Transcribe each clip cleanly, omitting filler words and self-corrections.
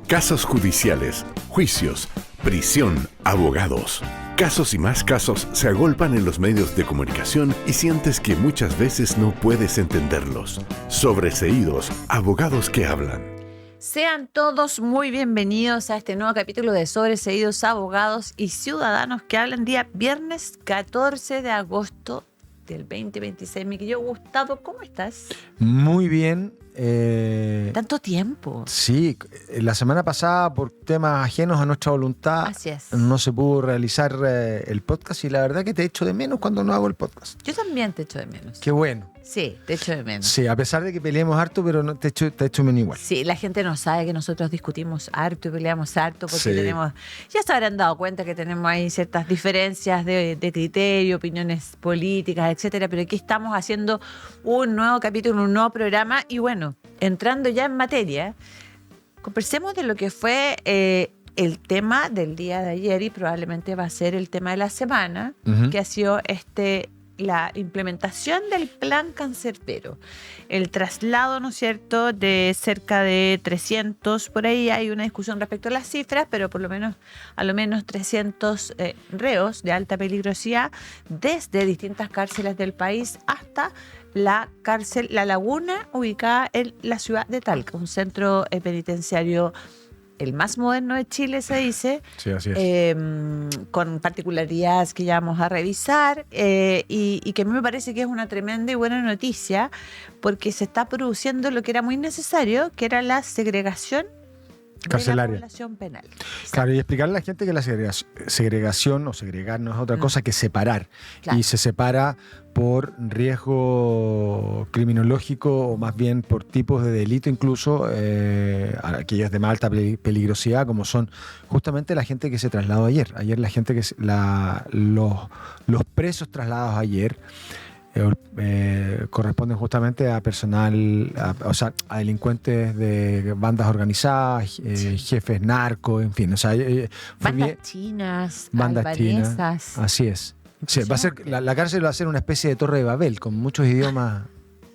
Casos judiciales, juicios, prisión, abogados. Casos y más casos se agolpan en los medios de comunicación y sientes que muchas veces no puedes entenderlos. Sobreseídos, abogados que hablan. Sean todos muy bienvenidos a este nuevo capítulo de Sobreseídos, Abogados y Ciudadanos que hablan día viernes 14 de agosto del 2026. Mi querido Gustavo, ¿cómo estás? Muy bien. ¿Tanto tiempo? Sí, la semana pasada por temas ajenos a nuestra voluntad Así es. no se pudo realizar el podcast y la verdad que te echo de menos cuando no hago el podcast. Yo también te echo de menos. Qué bueno. Sí, te echo de menos. Sí, a pesar de que peleemos harto, pero no, te echo menos igual. Sí, la gente no sabe que nosotros discutimos harto y peleamos harto porque Sí. tenemos, ya se habrán dado cuenta que tenemos ahí ciertas diferencias de criterio, opiniones políticas, etcétera, pero aquí estamos haciendo un nuevo capítulo, un nuevo programa y bueno, entrando ya en materia, conversemos de lo que fue el tema del día de ayer y probablemente va a ser el tema de la semana, que ha sido la implementación del plan cancerbero, el traslado, ¿no es cierto?, de cerca de 300, por ahí hay una discusión respecto a las cifras, pero por lo menos, a lo menos 300 reos de alta peligrosidad desde distintas cárceles del país hasta la cárcel La Laguna, ubicada en la ciudad de Talca, un centro penitenciario el más moderno de Chile, se dice, Sí, así es. con particularidades que ya vamos a revisar y que a mí me parece que es una tremenda y buena noticia porque se está produciendo lo que era muy necesario, que era la segregación Carcelaria. de la población penal. Claro, y explicarle a la gente que la segregación o segregar no es otra cosa que separar. Claro. Y se separa por riesgo criminológico o más bien por tipos de delito incluso, aquellos de más alta peligrosidad, como son justamente la gente que se trasladó ayer. Ayer la gente los presos trasladados ayer corresponden justamente a personal, a delincuentes de bandas organizadas, jefes narcos, en fin. O sea, Bandas chinas, bandas chinas. albanesas. Así es. Sí, va a ser, la cárcel va a ser una especie de Torre de Babel, con muchos idiomas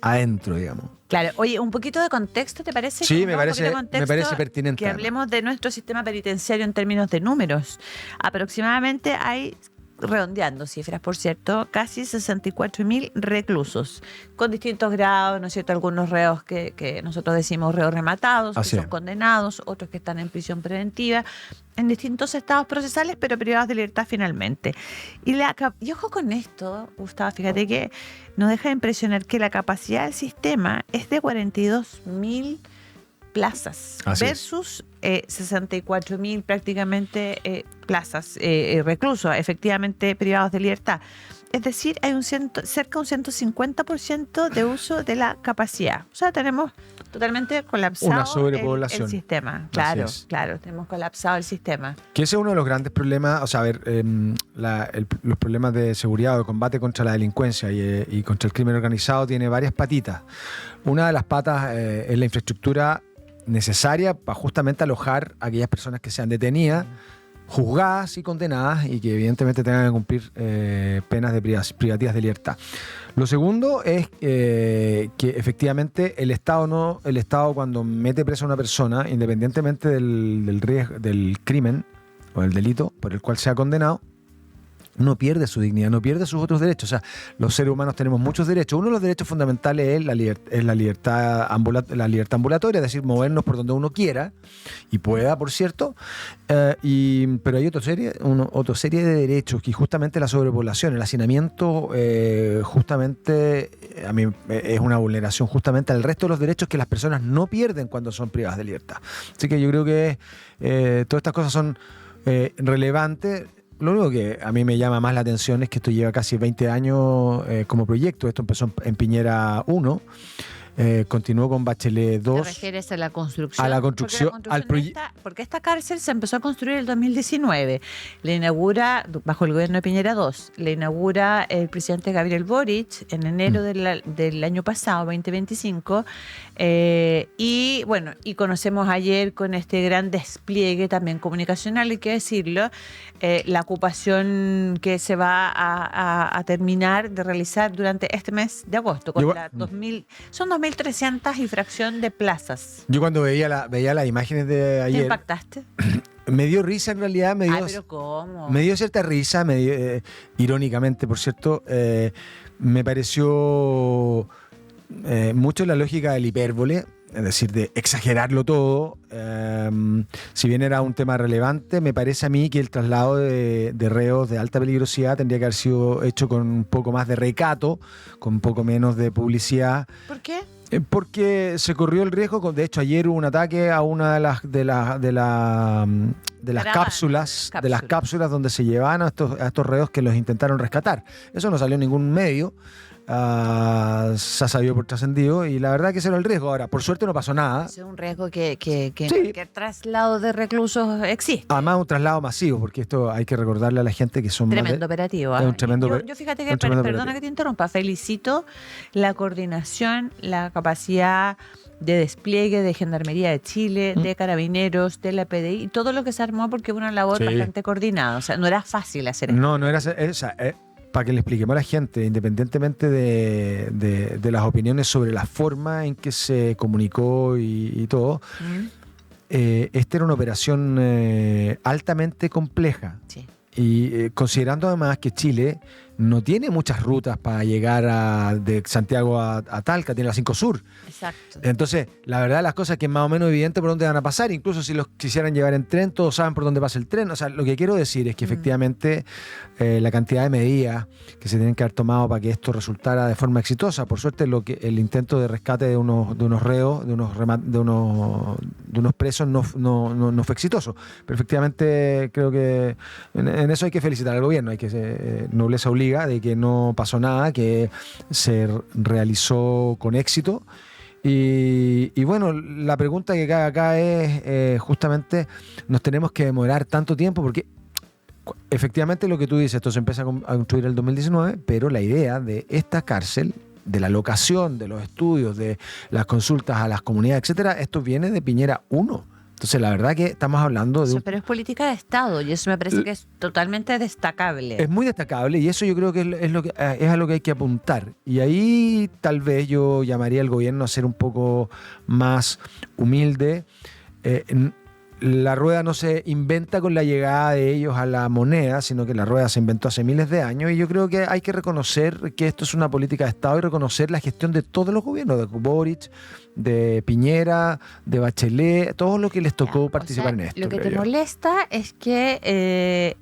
adentro, digamos. Claro, oye, un poquito de contexto, ¿te parece? Sí, ¿No? Un poquito de contexto, me parece pertinente. Que hablemos de nuestro sistema penitenciario en términos de números. Aproximadamente hay, redondeando cifras, por cierto, casi 64.000 reclusos, con distintos grados, ¿no es cierto? Algunos reos que nosotros decimos reos rematados, Así que son es. condenados, otros que están en prisión preventiva, en distintos estados procesales, pero privados de libertad finalmente. Y ojo con esto, Gustavo, fíjate que nos deja de impresionar que la capacidad del sistema es de 42.000 plazas Así versus 64.000 prácticamente plazas reclusos, efectivamente privados de libertad. Es decir, hay cerca de un 150% de uso de la capacidad. O sea, tenemos totalmente colapsado Una sobrepoblación. el sistema. Así Claro, es. claro, tenemos colapsado el sistema. Que ese es uno de los grandes problemas, o sea, a ver, los problemas de seguridad o de combate contra la delincuencia y contra el crimen organizado tiene varias patitas. Una de las patas es la infraestructura necesaria para justamente alojar a aquellas personas que sean detenidas, juzgadas y condenadas y que evidentemente tengan que cumplir penas de privativas de libertad. Lo segundo es que efectivamente el Estado cuando mete presa a una persona, independientemente del riesgo, del crimen o del delito por el cual sea condenado, no pierde su dignidad, no pierde sus otros derechos. O sea, los seres humanos tenemos muchos derechos. Uno de los derechos fundamentales es la libertad ambulatoria, es decir, movernos por donde uno quiera y pueda, por cierto. Pero hay otra serie de derechos que justamente la sobrepoblación, el hacinamiento, justamente a mí es una vulneración justamente al resto de los derechos que las personas no pierden cuando son privadas de libertad. Así que yo creo que todas estas cosas son relevantes. Lo único que a mí me llama más la atención es que esto lleva casi 20 años como proyecto. Esto empezó en Piñera 1, continuó con Bachelet 2. ¿Te refieres a la construcción? A la construcción, porque esta cárcel se empezó a construir en el 2019. La inaugura, bajo el gobierno de Piñera 2, la inaugura el presidente Gabriel Boric en enero del año pasado, 2025. Y bueno, y conocemos ayer con este gran despliegue también comunicacional, hay que decirlo, la ocupación que se va a terminar de realizar durante este mes de agosto. Son 2.300 y fracción de plazas. Yo cuando veía las imágenes de ¿Te ayer, impactaste? me dio risa en realidad, Pero ¿cómo? me dio cierta risa, irónicamente, por cierto, me pareció mucho la lógica del hipérbole, es decir, de exagerarlo todo. Si bien era un tema relevante, me parece a mí que el traslado de reos de alta peligrosidad tendría que haber sido hecho con un poco más de recato, con un poco menos de publicidad. ¿Por qué? Porque se corrió el riesgo, de hecho ayer hubo un ataque a una de las cápsulas donde se llevaban a estos reos que los intentaron rescatar. Eso no salió en ningún medio. Se ha sabido por trascendido y la verdad que ese era el riesgo. Ahora, por suerte no pasó nada. Es un riesgo que Sí. cualquier traslado de reclusos existe. Además, un traslado masivo, porque esto hay que recordarle a la gente que son Tremendo operativo. es un tremendo Yo fíjate que, un tremendo perdona operativo. que te interrumpa, felicito la coordinación, la capacidad de despliegue de Gendarmería de Chile, de Carabineros, de la PDI, y todo lo que se armó porque fue una labor Sí. bastante coordinada. O sea, no era fácil hacer esto. No era esa. Para que le expliquemos a la gente, independientemente de las opiniones sobre la forma en que se comunicó y todo, ¿Mm? esta era una operación altamente compleja. Sí. Y considerando además que Chile no tiene muchas rutas para llegar de Santiago a Talca, tiene la 5 Sur. Exacto. Entonces, la verdad las cosas que es más o menos evidente por dónde van a pasar, incluso si los quisieran llevar en tren, todos saben por dónde pasa el tren. O sea, lo que quiero decir es que efectivamente la cantidad de medidas que se tienen que haber tomado para que esto resultara de forma exitosa, por suerte el intento de rescate de unos reos, de unos presos no fue exitoso. Pero efectivamente creo que en eso hay que felicitar al gobierno, hay que nobleza obliga de que no pasó nada, que se realizó con éxito. Y bueno, la pregunta que cae acá es justamente, ¿nos tenemos que demorar tanto tiempo? Porque efectivamente lo que tú dices, esto se empieza a construir en el 2019, pero la idea de esta cárcel, de la locación, de los estudios, de las consultas a las comunidades, etcétera, esto viene de Piñera 1. Entonces, la verdad que estamos hablando de Pero es política de Estado y eso me parece que es totalmente destacable. Es muy destacable y eso yo creo que es a lo que hay que apuntar. Y ahí tal vez yo llamaría al gobierno a ser un poco más humilde. La rueda no se inventa con la llegada de ellos a la moneda, sino que la rueda se inventó hace miles de años y yo creo que hay que reconocer que esto es una política de Estado y reconocer la gestión de todos los gobiernos, de Boric, de Piñera, de Bachelet, todo lo que les tocó participar en esto. Lo que creo te yo. molesta es que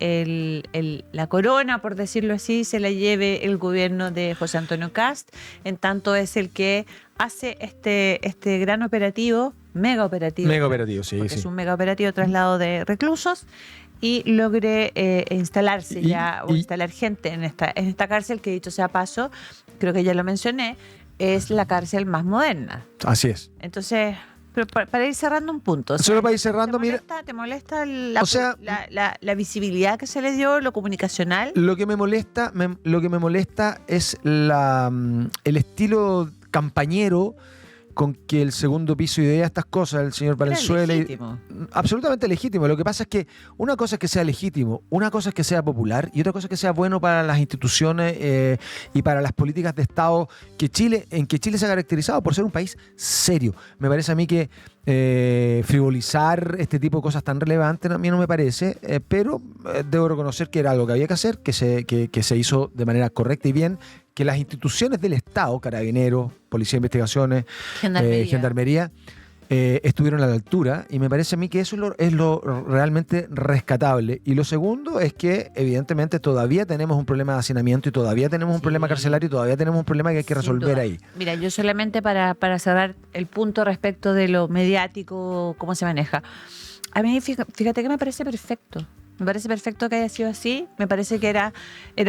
la corona, por decirlo así, se la lleve el gobierno de José Antonio Kast, en tanto es el que hace este gran operativo, mega operativo, sí, porque sí. es un mega operativo traslado de reclusos, y logre instalarse instalar gente en esta cárcel que, dicho sea paso, creo que ya lo mencioné, es la cárcel más moderna. Así es. Entonces, pero para ir cerrando un punto. Solo para ir cerrando, ¿Te molesta la visibilidad que se le dio, lo comunicacional? Lo que me molesta es el estilo campañero con que el segundo piso idea estas cosas, el señor Valenzuela. Absolutamente legítimo. Lo que pasa es que una cosa es que sea legítimo, una cosa es que sea popular y otra cosa es que sea bueno para las instituciones y para las políticas de Estado en que Chile se ha caracterizado por ser un país serio. Me parece a mí que frivolizar este tipo de cosas tan relevantes a mí no me parece, pero debo reconocer que era algo que había que hacer, que se hizo de manera correcta y bien, que las instituciones del Estado, Carabineros, Policía de Investigaciones, Gendarmería, estuvieron a la altura y me parece a mí que eso es lo realmente rescatable. Y lo segundo es que evidentemente todavía tenemos un problema de hacinamiento y todavía tenemos un problema carcelario y todavía tenemos un problema que hay que resolver ahí. Mira, yo solamente para cerrar el punto respecto de lo mediático, cómo se maneja. A mí, fíjate que me parece perfecto. Me parece perfecto que haya sido así. Me parece que era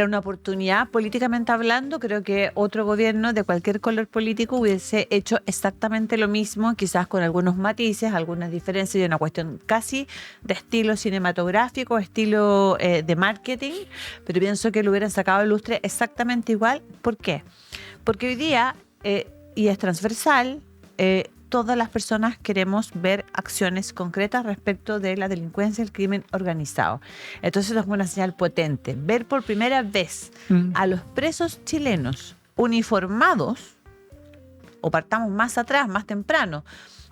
una oportunidad, políticamente hablando. Creo que otro gobierno de cualquier color político hubiese hecho exactamente lo mismo, quizás con algunos matices, algunas diferencias y una cuestión casi de estilo cinematográfico, estilo de marketing. Pero pienso que lo hubieran sacado de lustre exactamente igual. ¿Por qué? Porque hoy día, y es transversal, todas las personas queremos ver acciones concretas respecto de la delincuencia y el crimen organizado. Entonces es una señal potente. Ver por primera vez a los presos chilenos uniformados o partamos más atrás, más temprano,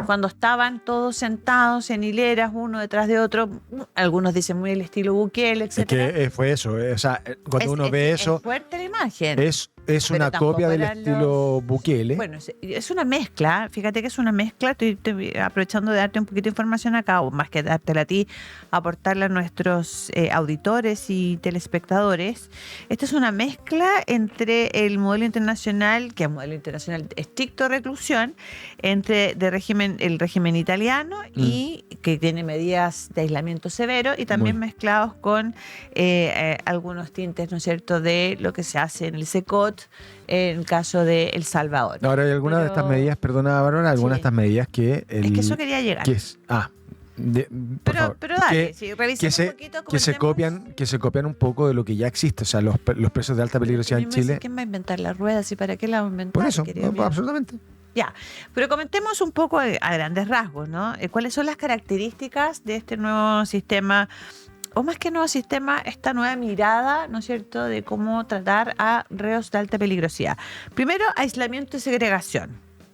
cuando estaban todos sentados en hileras, uno detrás de otro, algunos dicen muy el estilo Bukele, Es etcétera. que fue eso. O sea, cuando uno ve eso, es fuerte la imagen. es Pero una tampoco copia del eran estilo Bukele. Bueno, es una mezcla, fíjate que es una mezcla, estoy aprovechando de darte un poquito de información acá, o más que dártela a ti, aportarla a nuestros auditores y telespectadores. Esta es una mezcla entre el modelo internacional, que es modelo internacional estricto de reclusión, entre el régimen italiano y que tiene medidas de aislamiento severo, y también mezclados con algunos tintes, ¿no es cierto?, de lo que se hace en el SECOT, en el caso de El Salvador. Ahora, hay algunas de estas medidas, perdona, Bárbara, algunas de estas medidas que... es que eso quería llegar. Por favor, pero dale, si revisemos un poquito, que se copian un poco de lo que ya existe. O sea, los presos de alta peligrosidad en Chile... ¿Quién va a inventar las ruedas y para qué las va a inventar? Por eso, querido absolutamente. Ya, pero comentemos un poco a grandes rasgos, ¿no? ¿Cuáles son las características de este nuevo sistema, o más que nuevo sistema, esta nueva mirada, ¿no es cierto?, de cómo tratar a reos de alta peligrosidad? Primero, aislamiento y segregación.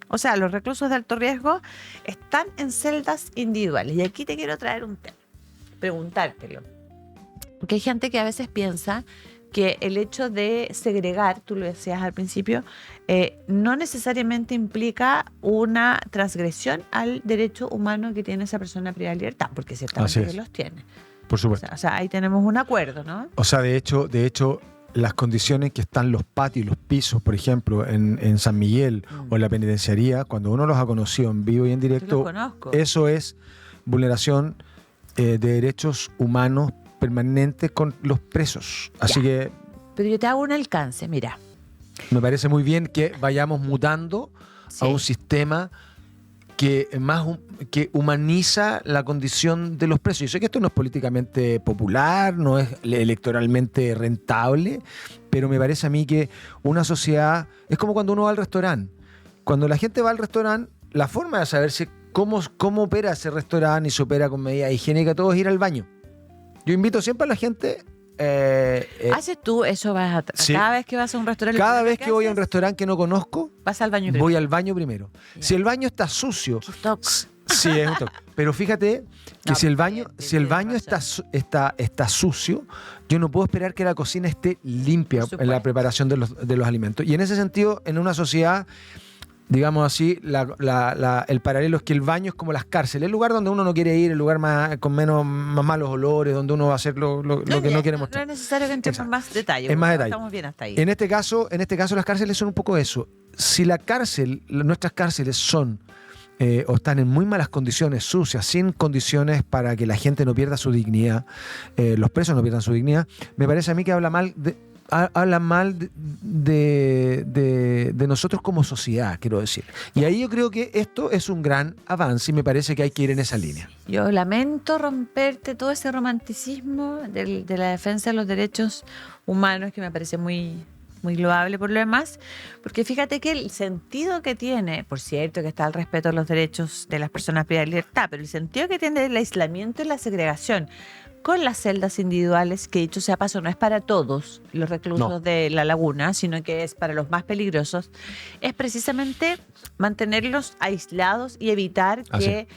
O sea, los reclusos de alto riesgo están en celdas individuales. Y aquí te quiero traer un tema, preguntártelo. Porque hay gente que a veces piensa que el hecho de segregar, tú lo decías al principio, no necesariamente implica una transgresión al derecho humano que tiene esa persona privada de libertad, porque ciertamente que los tiene. Por supuesto. O sea, ahí tenemos un acuerdo, ¿no? O sea, de hecho, las condiciones que están los patios, los pisos, por ejemplo, en San Miguel o en la penitenciaría, cuando uno los ha conocido en vivo y en directo, eso es vulneración de derechos humanos permanente con los presos. Así que... Pero yo te hago un alcance, mira. Me parece muy bien que vayamos mutando a un sistema que humaniza la condición de los presos. Yo sé que esto no es políticamente popular, no es electoralmente rentable, pero me parece a mí que una sociedad... Es como cuando uno va al restaurante. Cuando la gente va al restaurante, la forma de saberse cómo opera ese restaurante y se opera con medidas higiénicas, todo es ir al baño. Yo invito siempre a la gente... ¿Haces tú eso? Sí. Cada vez que vas a un restaurante? Cada vez que voy a un restaurante que no conozco, vas al baño primero. Voy al baño primero. Yeah. Si el baño está sucio... Sí, es un toque. Pero fíjate que si el baño está sucio, yo no puedo esperar que la cocina esté limpia en la preparación de los alimentos. Y en ese sentido, en una sociedad... Digamos así, el paralelo es que el baño es como las cárceles, el lugar donde uno no quiere ir, el lugar más malos olores, donde uno va a hacer lo que no quiere mostrar. No es necesario que entremos en más detalle. Es más detalle. Estamos bien hasta ahí. En este caso las cárceles son un poco eso. Si nuestras cárceles son o están en muy malas condiciones, sucias, sin condiciones para que la gente no pierda su dignidad, los presos no pierdan su dignidad, me parece a mí que habla mal de nosotros como sociedad, quiero decir. Y ahí yo creo que esto es un gran avance y me parece que hay que ir en esa línea. Yo lamento romperte todo ese romanticismo de la defensa de los derechos humanos, que me parece muy, muy loable por lo demás, porque fíjate que el sentido que tiene, por cierto que está el respeto a los derechos de las personas privadas de libertad, pero el sentido que tiene el aislamiento y la segregación con las celdas individuales, que dicho sea paso, no es para todos los reclusos de la laguna, sino que es para los más peligrosos, es precisamente mantenerlos aislados y evitar que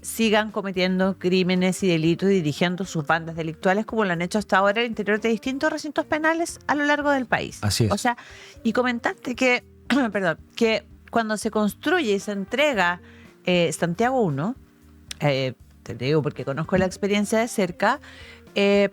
sigan cometiendo crímenes y delitos y dirigiendo sus bandas delictuales, como lo han hecho hasta ahora al interior de distintos recintos penales a lo largo del país. Así es. O sea, y comentarte que, que cuando se construye y se entrega Santiago 1, te digo porque conozco la experiencia de cerca,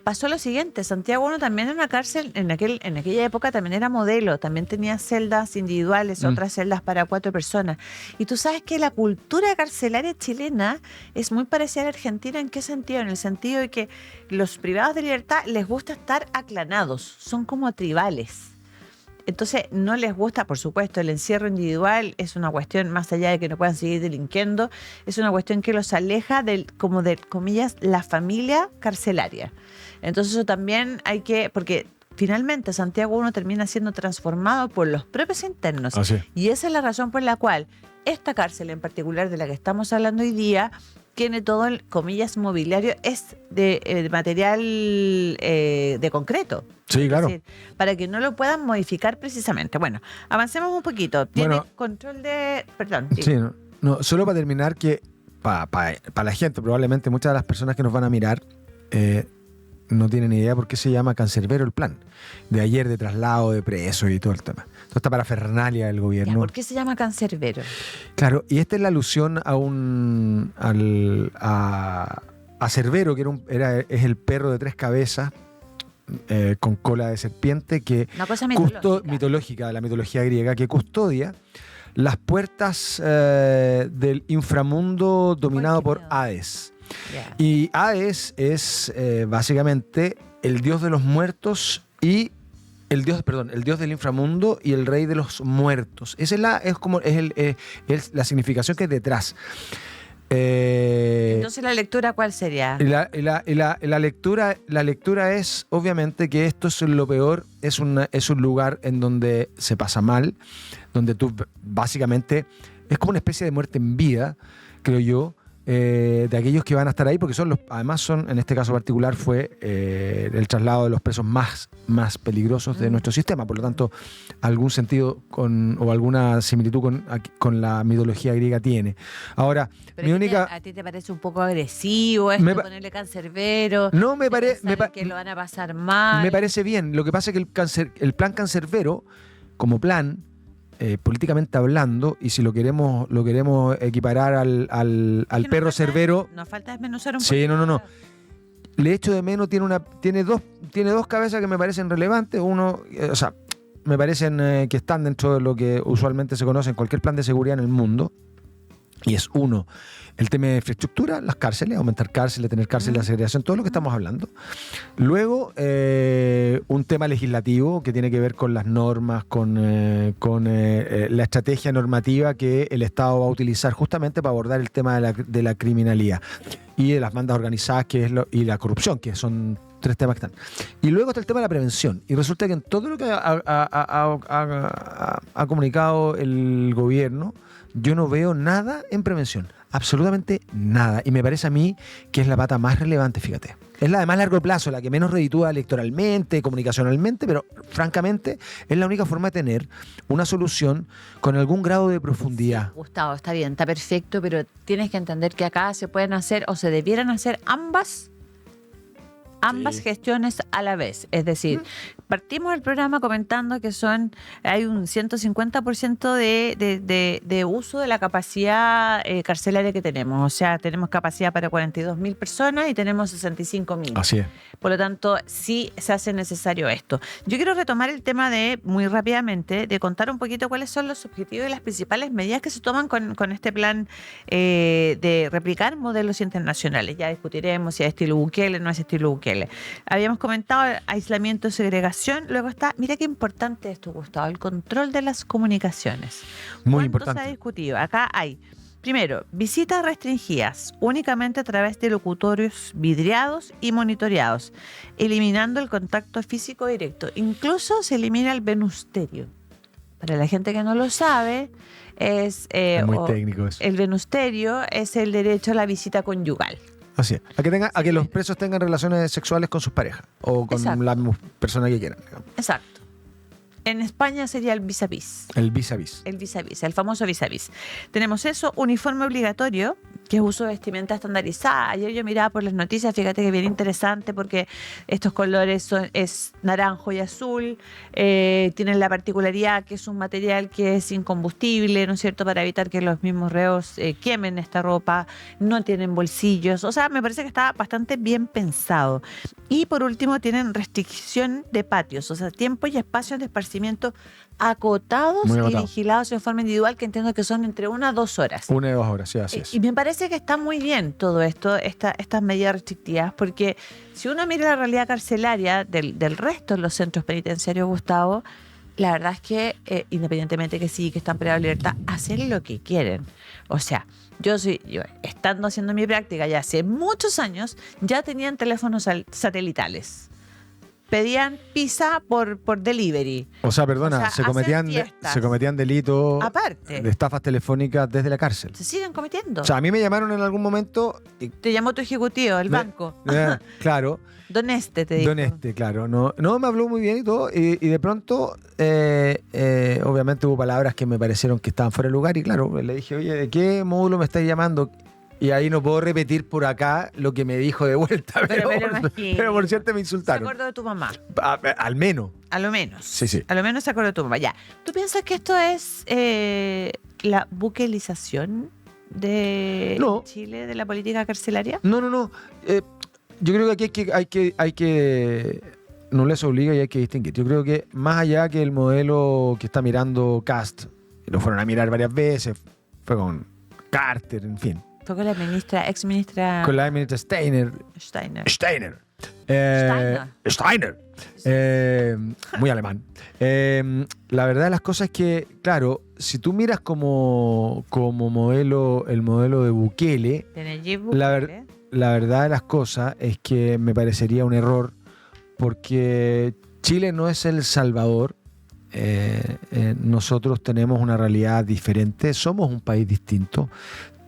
pasó lo siguiente. Santiago 1 también en una cárcel, en aquella época también era modelo, también tenía celdas individuales, otras celdas para 4 personas. Y tú sabes que la cultura carcelaria chilena es muy parecida a la argentina. ¿En qué sentido? En el sentido de que los privados de libertad les gusta estar aclanados, son como tribales. Entonces no les gusta, por supuesto, el encierro individual es una cuestión, más allá de que no puedan seguir delinquiendo, es una cuestión que los aleja como de comillas, la familia carcelaria. Entonces eso también hay que, porque finalmente Santiago 1 termina siendo transformado por los propios internos. Y esa es la razón por la cual esta cárcel en particular de la que estamos hablando hoy día tiene todo el, comillas, mobiliario, es de material de concreto. Sí, claro. Es decir, para que no lo puedan modificar precisamente. Bueno, avancemos un poquito. Tiene Bueno, control de... Perdón. Sí, no, solo para terminar que para la gente, probablemente muchas de las personas que nos van a mirar no tienen idea por qué se llama cancerbero el plan. De ayer, de traslado de presos y todo el tema. Toda esta parafernalia del gobierno. Ya, ¿por qué se llama cancerbero? Claro, y esta es la alusión a a Cerbero, que es el perro de 3 cabezas con cola de serpiente que Una cosa mitológica. de la mitología griega, que custodia las puertas del inframundo dominado por Hades. Yeah. Y Hades es básicamente el dios de los muertos y el dios del inframundo y el rey de los muertos. Esa es la significación que hay detrás. Entonces, ¿la lectura cuál sería? La lectura es, obviamente, que esto es lo peor, es un lugar en donde se pasa mal, donde tú básicamente es como una especie de muerte en vida, creo yo, de aquellos que van a estar ahí, porque además en este caso particular fue el traslado de los presos más peligrosos de nuestro sistema. Por lo tanto, algún sentido o alguna similitud con la mitología griega tiene. Ahora, pero ¿a ti te parece un poco agresivo esto, ponerle cancerbero? No, me parece... que lo van a pasar mal. Me parece bien. Lo que pasa es que el plan cancerbero, como plan, políticamente hablando, y si lo queremos equiparar al perro cerbero. Nos falta desmenuzar un poco. Sí, no. Le echo de menos, tiene dos cabezas que me parecen relevantes. Uno, me parecen que están dentro de lo que usualmente se conoce en cualquier plan de seguridad en el mundo. Y es uno, el tema de infraestructura, las cárceles, aumentar cárceles, tener cárceles, la segregación, todo lo que estamos hablando. Luego, un tema legislativo que tiene que ver con las normas, con la estrategia normativa que el Estado va a utilizar justamente para abordar el tema de la criminalidad y de las bandas organizadas y la corrupción, que son 3 temas que están. Y luego está el tema de la prevención. Y resulta que en todo lo que ha comunicado el gobierno, yo no veo nada en prevención, absolutamente nada. Y me parece a mí que es la pata más relevante, fíjate. Es la de más largo plazo, la que menos reditúa electoralmente, comunicacionalmente, pero francamente es la única forma de tener una solución con algún grado de profundidad. Sí, Gustavo, está bien, está perfecto, pero tienes que entender que acá se pueden hacer o se debieran hacer ambas gestiones a la vez. Es decir, partimos el programa comentando que hay un 150% de uso de la capacidad carcelaria que tenemos. O sea, tenemos capacidad para 42.000 personas y tenemos 65.000. Así es. Por lo tanto, sí se hace necesario esto. Yo quiero retomar el tema muy rápidamente, de contar un poquito cuáles son los objetivos y las principales medidas que se toman con este plan de replicar modelos internacionales. Ya discutiremos si es estilo Bukele, no es estilo Bukele. Habíamos comentado aislamiento, segregación. Luego está, mira qué importante esto, Gustavo, el control de las comunicaciones. Muy importante. Se ha discutido. Acá hay, primero, visitas restringidas únicamente a través de locutorios vidriados y monitoreados, eliminando el contacto físico directo. Incluso se elimina el venusterio. Para la gente que no lo sabe, es muy técnico eso. El venusterio es el derecho a la visita conyugal. Así es. A que los presos tengan relaciones sexuales con sus parejas o con la persona que quieran. Digamos. Exacto. En España sería el vis a vis. El vis a vis. El vis a vis, el famoso vis a vis. Tenemos eso, uniforme obligatorio, que es uso de vestimenta estandarizada. Ayer yo miraba por las noticias, fíjate que bien interesante porque estos colores es naranjo y azul, tienen la particularidad que es un material que es incombustible, ¿no es cierto?, para evitar que los mismos reos quemen esta ropa, no tienen bolsillos, o sea, me parece que está bastante bien pensado. Y por último tienen restricción de patios, o sea, tiempo y espacios de esparcimiento acotados y vigilados de forma individual, que entiendo que son entre 1 a 2 horas. 1 y 2 horas, sí, así es. Y me parece que está muy bien todo esto, estas medidas restrictivas, porque si uno mira la realidad carcelaria del resto de los centros penitenciarios, Gustavo, la verdad es que, independientemente que sí, que están privados de libertad, hacen lo que quieren. O sea, yo estando haciendo mi práctica ya hace muchos años, ya tenían teléfonos satelitales. pedían pizza por delivery. O sea, perdona, O sea, se cometían hacen fiestas. delitos Aparte. de estafas telefónicas desde la cárcel. Se siguen cometiendo. O sea, a mí me llamaron en algún momento y Te llamó tu ejecutivo, el banco. claro, Don Este te dijo. Don Este, claro. No, me habló muy bien y todo. Y de pronto, obviamente hubo palabras que me parecieron que estaban fuera de lugar. Y claro, le dije, oye, ¿de qué módulo me estáis llamando? Y ahí no puedo repetir por acá lo que me dijo de vuelta. Pero me lo imagino. pero por cierto me Se insultaron. acordó de tu mamá. Al menos. A lo menos. Sí. A lo menos se acordó de tu mamá. Ya. ¿Tú piensas que esto es la buquelización de No. Chile, de la política carcelaria? No. Yo creo que aquí hay que no les obliga y hay que distinguir. Yo creo que más allá que el modelo que está mirando Cast, y lo fueron a mirar varias veces, fue con Carter, en fin. Fue con la ex ministra Con la ministra Steiner. Steiner. Steiner. Muy alemán. La verdad de las cosas es que, claro, si tú miras como modelo el modelo de Bukele, De Nayib Bukele. la verdad de las cosas es que me parecería un error porque Chile no es El Salvador. Nosotros tenemos una realidad diferente, somos un país distinto.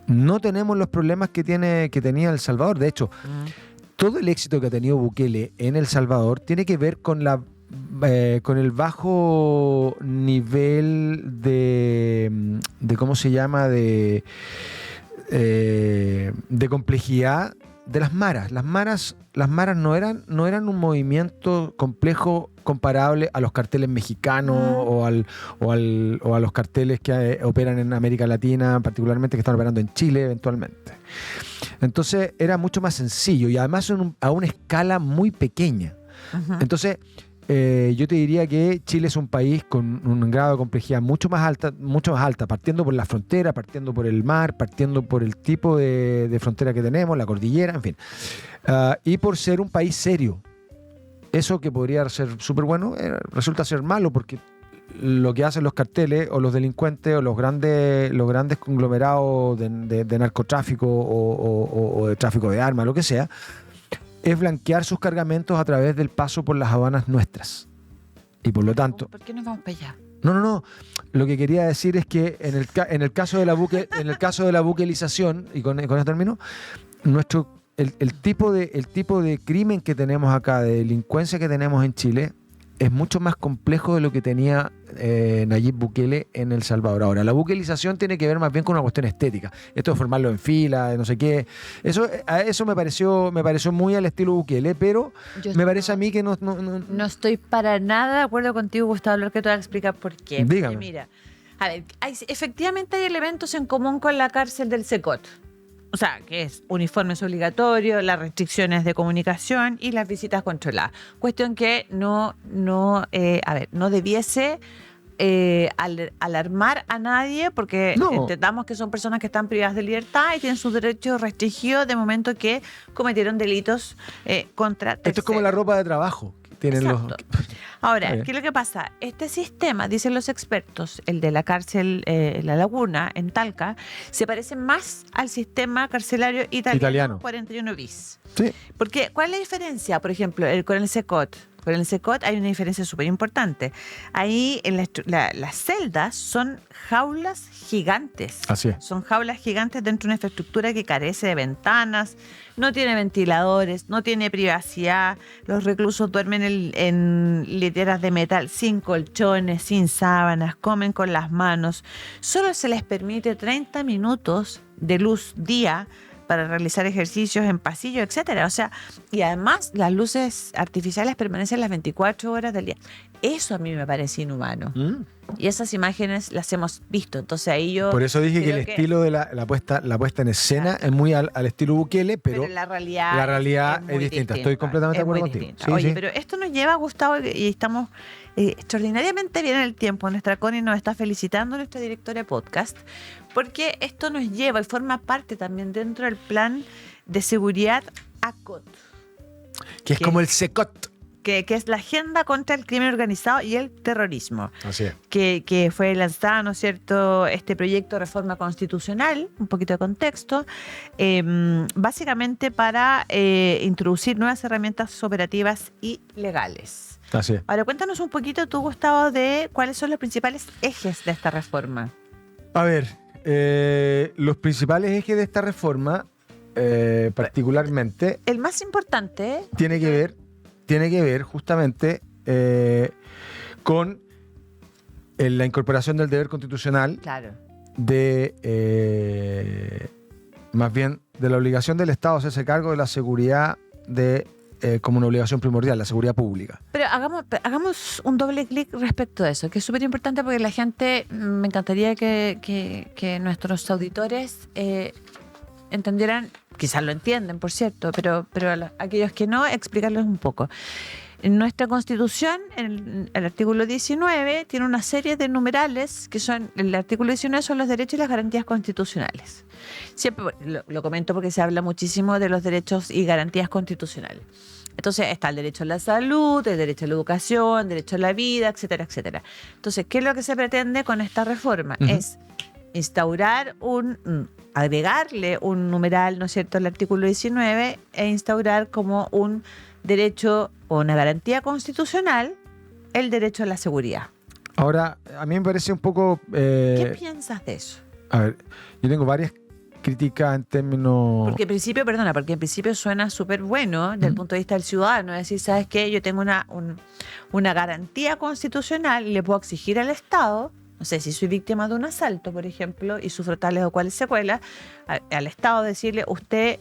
No tenemos los problemas que tenía El Salvador. De hecho, todo el éxito que ha tenido Bukele en El Salvador tiene que ver con el bajo nivel de ¿cómo se llama? De complejidad de las maras. Las maras no eran un movimiento complejo comparable a los carteles mexicanos o a los carteles que operan en América Latina, particularmente que están operando en Chile eventualmente. Entonces era mucho más sencillo y además a una escala muy pequeña. Entonces yo te diría que Chile es un país con un grado de complejidad mucho más alta, partiendo por la frontera, partiendo por el mar, partiendo por el tipo de frontera que tenemos, la cordillera, en fin. Y por ser un país serio. Eso que podría ser súper bueno, resulta ser malo porque lo que hacen los carteles o los delincuentes o los grandes conglomerados de narcotráfico o de tráfico de armas, lo que sea, es blanquear sus cargamentos a través del paso por las aduanas nuestras. Y por lo tanto... ¿Por qué nos vamos para allá? No. Lo que quería decir es que en el caso de la buquelización, y con esto termino, el tipo de crimen que tenemos acá, de delincuencia que tenemos en Chile, es mucho más complejo de lo que tenía Nayib Bukele en El Salvador. Ahora, la buquelización tiene que ver más bien con una cuestión estética. Esto de formarlo en fila, de no sé qué. Eso me pareció muy al estilo Bukele, pero me parece a mí que no... No estoy para nada de acuerdo contigo, Gustavo, lo que te voy a explicar por qué. Dígame. Porque mira, a ver, efectivamente hay elementos en común con la cárcel del Secot. O sea, que es uniformes obligatorios, las restricciones de comunicación y las visitas controladas. Cuestión que no debiese alarmar a nadie porque entendamos que son personas que están privadas de libertad y tienen sus derechos restringidos de momento que cometieron delitos contra terceros. Esto es como la ropa de trabajo. Exacto. Ahora, ¿qué es lo que pasa? Este sistema, dicen los expertos, el de la cárcel La Laguna, en Talca, se parece más al sistema carcelario italiano. 41 bis. Sí. Porque, ¿cuál es la diferencia? Por ejemplo, con el Secot. Con el Secot hay una diferencia súper importante. Ahí las celdas son jaulas gigantes. Así es. Son jaulas gigantes dentro de una infraestructura que carece de ventanas, no tiene ventiladores, no tiene privacidad. Los reclusos duermen en literas de metal, sin colchones, sin sábanas, comen con las manos. Solo se les permite 30 minutos de luz día para realizar ejercicios en pasillos, etcétera. O sea, y además las luces artificiales permanecen las 24 horas del día. Eso a mí me parece inhumano. Y esas imágenes las hemos visto. Entonces ahí yo... Por eso dije que el estilo de la puesta en escena es muy al estilo Bukele, pero la realidad es distinta. Estoy completamente de acuerdo contigo. Sí, oye, pero esto nos lleva, Gustavo, y estamos extraordinariamente bien en el tiempo. Nuestra Connie nos está felicitando, nuestra directora de podcast, porque esto nos lleva y forma parte también dentro del plan de seguridad ACOT. Que es como el SECOT. que es la Agenda contra el Crimen Organizado y el Terrorismo. Así es. Que fue lanzada, ¿no es cierto?, este proyecto de reforma constitucional, un poquito de contexto, básicamente para introducir nuevas herramientas operativas y legales. Así es. Ahora, cuéntanos un poquito tú, Gustavo, de cuáles son los principales ejes de esta reforma. A ver, los principales ejes de esta reforma, particularmente, El más importante, tiene que ver justamente con la incorporación del deber constitucional claro, más bien de la obligación del Estado a hacerse cargo de la seguridad como una obligación primordial, la seguridad pública. pero hagamos un doble clic respecto a eso, que es súper importante porque la gente, me encantaría que nuestros auditores entendieran, quizás lo entienden, por cierto, pero aquellos que no, explicarles un poco. En nuestra Constitución, en el artículo 19, tiene una serie de numerales que son, el artículo 19 son los derechos y las garantías constitucionales. Siempre lo comento porque se habla muchísimo de los derechos y garantías constitucionales. Entonces está el derecho a la salud, el derecho a la educación, el derecho a la vida, etcétera, etcétera. Entonces, ¿qué es lo que se pretende con esta reforma? Uh-huh. Es instaurar agregarle un numeral, ¿no es cierto?, al artículo 19 e instaurar como un derecho o una garantía constitucional el derecho a la seguridad. Ahora, a mí me parece un poco... ¿Qué piensas de eso? A ver, yo tengo varias críticas en términos... Porque en principio suena súper bueno desde el punto de vista del ciudadano. Es decir, ¿sabes qué? Yo tengo una garantía constitucional y le puedo exigir al Estado, no sé, si soy víctima de un asalto, por ejemplo, y sufro tales o cuales secuelas, al Estado decirle, usted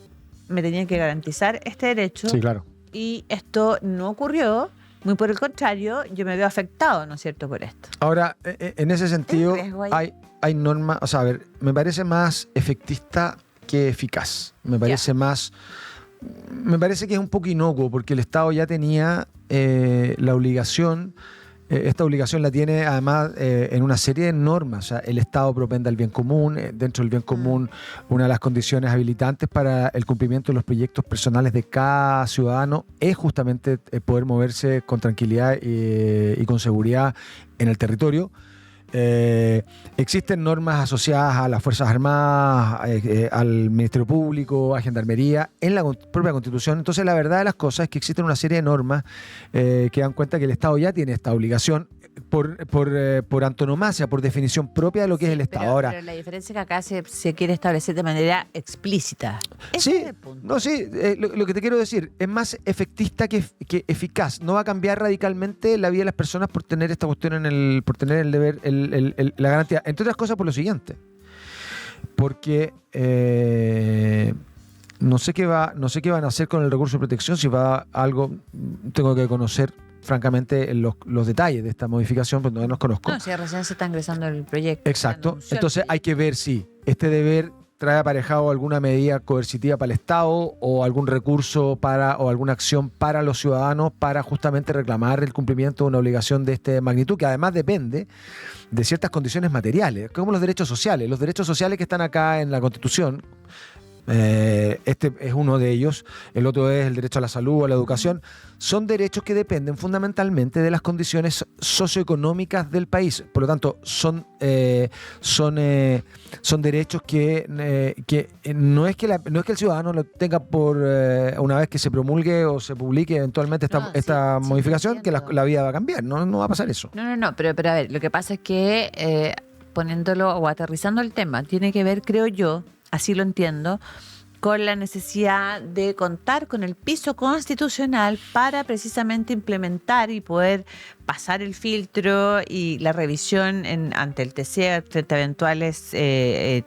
me tenía que garantizar este derecho. Sí, claro. Y esto no ocurrió, muy por el contrario, yo me veo afectado, ¿no es cierto?, por esto. Ahora, en ese sentido, ¿Hay riesgo ahí? hay normas, o sea, a ver, me parece más efectista que eficaz. Me parece que es un poco inocuo, porque el Estado ya tenía la obligación. Esta obligación la tiene además en una serie de normas. O sea, el Estado propende al bien común. Dentro del bien común, una de las condiciones habilitantes para el cumplimiento de los proyectos personales de cada ciudadano es justamente poder moverse con tranquilidad y con seguridad en el territorio. Existen normas asociadas a las Fuerzas Armadas, al Ministerio Público, a Gendarmería, en la propia Constitución. Entonces, la verdad de las cosas es que existen una serie de normas que dan cuenta que el Estado ya tiene esta obligación por antonomasia, por definición propia de lo que es el Estado. Ahora, pero la diferencia es que acá se quiere establecer de manera explícita. Ese sí, es el punto. no, sí, lo que te quiero decir es más efectista que eficaz. No va a cambiar radicalmente la vida de las personas por tener esta cuestión por tener el deber, la garantía. Entre otras cosas por lo siguiente. Porque no sé qué van a hacer con el recurso de protección, si va algo, tengo que conocer francamente los detalles de esta modificación, pues no los conozco. No, si recién se está ingresando el proyecto. Exacto. Entonces hay que ver si este deber trae aparejado alguna medida coercitiva para el Estado o algún recurso o alguna acción para los ciudadanos para justamente reclamar el cumplimiento de una obligación de esta magnitud, que además depende de ciertas condiciones materiales, como los derechos sociales. Los derechos sociales que están acá en la Constitución, este es uno de ellos, el otro es el derecho a la salud o a la educación, son derechos que dependen fundamentalmente de las condiciones socioeconómicas del país. Por lo tanto, son derechos que no es que el ciudadano lo tenga por una vez que se promulgue o se publique eventualmente esta modificación, que la vida va a cambiar. No va a pasar eso. No, pero a ver, lo que pasa es que poniéndolo o aterrizando el tema, tiene que ver, creo yo, así lo entiendo, con la necesidad de contar con el piso constitucional para precisamente implementar y poder pasar el filtro y la revisión ante el TC frente a eventuales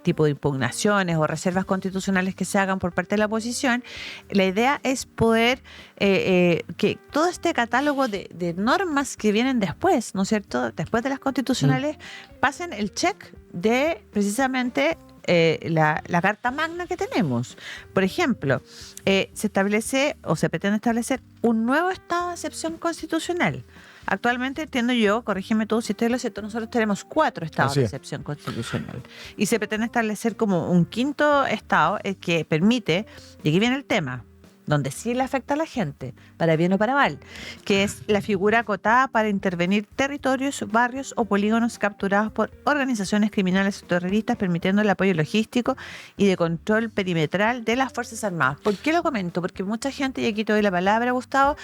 tipos de impugnaciones o reservas constitucionales que se hagan por parte de la oposición. La idea es poder que todo este catálogo de normas que vienen después, ¿no es cierto?, después de las constitucionales, pasen el check de precisamente la Carta Magna que tenemos. Por ejemplo, se establece o se pretende establecer un nuevo estado de excepción constitucional. Actualmente, entiendo yo, corrígeme tú si estoy en lo cierto, nosotros tenemos 4 estados de excepción constitucional. Y se pretende establecer como un quinto estado que permite, y aquí viene el tema, donde sí le afecta a la gente, para bien o para mal, que es la figura acotada para intervenir territorios, barrios o polígonos capturados por organizaciones criminales o terroristas, permitiendo el apoyo logístico y de control perimetral de las Fuerzas Armadas. ¿Por qué lo comento? Porque mucha gente, y aquí te doy la palabra, Gustavo,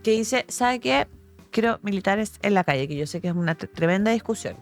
que dice, ¿sabe qué? Quiero militares en la calle, que yo sé que es una tremenda discusión.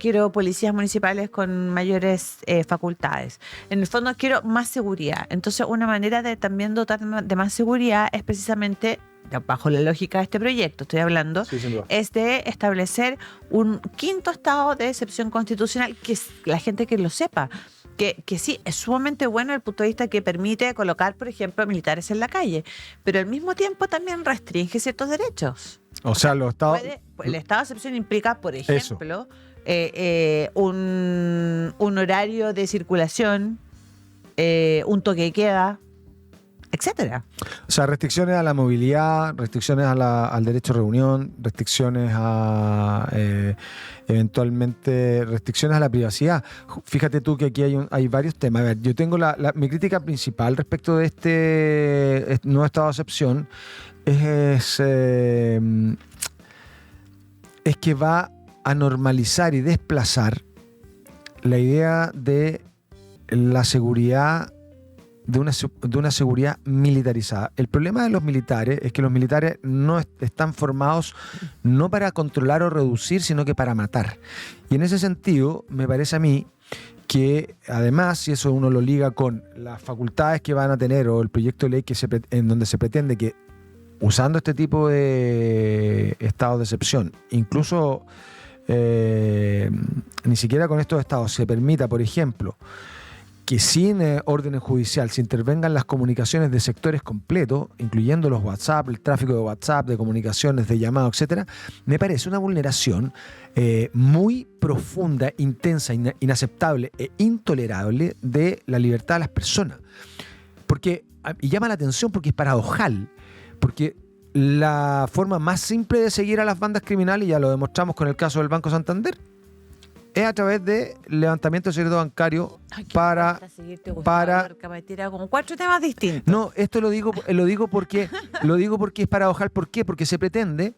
Quiero policías municipales con mayores facultades. En el fondo quiero más seguridad. Entonces una manera de también dotar de más seguridad es precisamente, bajo la lógica de este proyecto, estoy hablando, Sí, sin duda. es de establecer un quinto estado de excepción constitucional, que es la gente que lo sepa. Que sí, es sumamente bueno desde el punto de vista que permite colocar, por ejemplo, militares en la calle, pero al mismo tiempo también restringe ciertos derechos. O sea, los estados... El estado de excepción implica, por ejemplo, un horario de circulación, un toque de queda, etcétera. O sea, restricciones a la movilidad, restricciones al derecho a reunión, restricciones a eventualmente restricciones a la privacidad. Fíjate tú que aquí hay varios temas. A ver, yo tengo mi crítica principal respecto de este nuevo estado de excepción es que va a normalizar y desplazar la idea de la seguridad, de una seguridad militarizada. El problema de los militares es que los militares no están formados no para controlar o reducir, sino que para matar. Y en ese sentido, me parece a mí que además, si eso uno lo liga con las facultades que van a tener o el proyecto de ley en donde se pretende que, usando este tipo de estados de excepción, incluso ni siquiera con estos estados se permita, por ejemplo, que sin orden judicial se intervengan las comunicaciones de sectores completos, incluyendo los WhatsApp, el tráfico de WhatsApp, de comunicaciones, de llamado, etcétera, me parece una vulneración muy profunda, intensa, inaceptable e intolerable de la libertad de las personas. Y llama la atención porque es paradojal, porque la forma más simple de seguir a las bandas criminales, ya lo demostramos con el caso del Banco Santander, es a través de levantamiento de secreto bancario para me tira como 4 temas distintos. No, esto lo digo porque es paradojal. ¿Por qué? Porque se pretende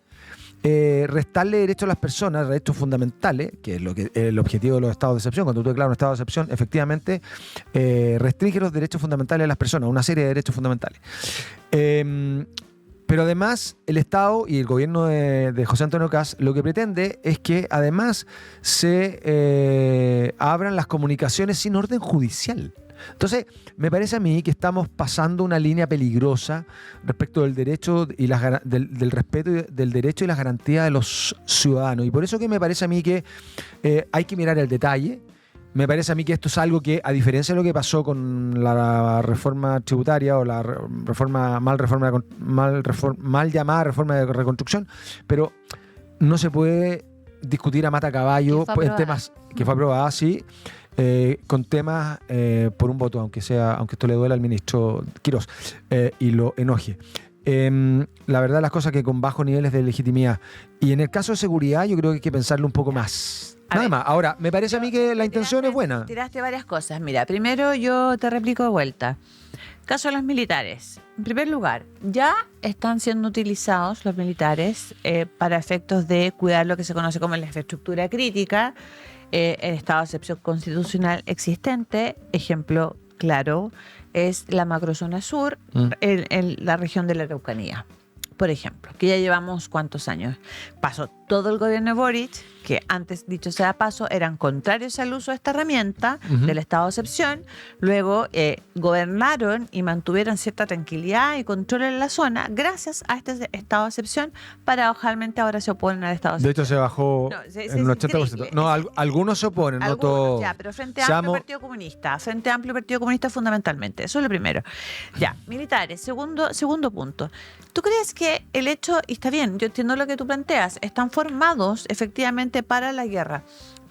restarle derechos a las personas, derechos fundamentales, que es el objetivo de los estados de excepción. Cuando tú declaras un estado de excepción, efectivamente restringe los derechos fundamentales de las personas, una serie de derechos fundamentales. Pero además el Estado y el gobierno de José Antonio Kast lo que pretende es que además se abran las comunicaciones sin orden judicial. Entonces, me parece a mí que estamos pasando una línea peligrosa respecto del derecho y del respeto del derecho y las garantías de los ciudadanos. Y por eso que me parece a mí que hay que mirar el detalle. Me parece a mí que esto es algo que, a diferencia de lo que pasó con la reforma tributaria o la mal llamada reforma de reconstrucción, pero no se puede discutir a mata caballo en temas que fue aprobada, sí, con temas por un voto, aunque esto le duela al ministro Quirós y lo enoje. La verdad, las cosas que con bajos niveles de legitimidad. Y en el caso de seguridad, yo creo que hay que pensarlo un poco más. Nada más. Ahora, me parece a mí que la intención es buena. Tiraste varias cosas. Mira, primero yo te replico de vuelta. Caso de los militares. En primer lugar, ya están siendo utilizados los militares para efectos de cuidar lo que se conoce como la infraestructura crítica, el estado de excepción constitucional existente. Ejemplo claro es la macrozona sur, en la región de la Araucanía, por ejemplo, que ya llevamos ¿cuántos años? Pasó todo el gobierno de Boric, que antes, dicho sea de paso, eran contrarios al uso de esta herramienta del estado de excepción. Luego gobernaron y mantuvieron cierta tranquilidad y control en la zona gracias a este estado de excepción. Paradojalmente ahora se oponen al estado de excepción. De hecho, se bajó en un 80%. No, algunos se oponen, no todos. Ya, pero Frente Amplio, Partido Comunista. Frente Amplio, Partido Comunista fundamentalmente. Eso es lo primero. Ya, militares. Segundo punto. ¿Tú crees que el hecho, y está bien, yo entiendo lo que tú planteas, están formados efectivamente para la guerra,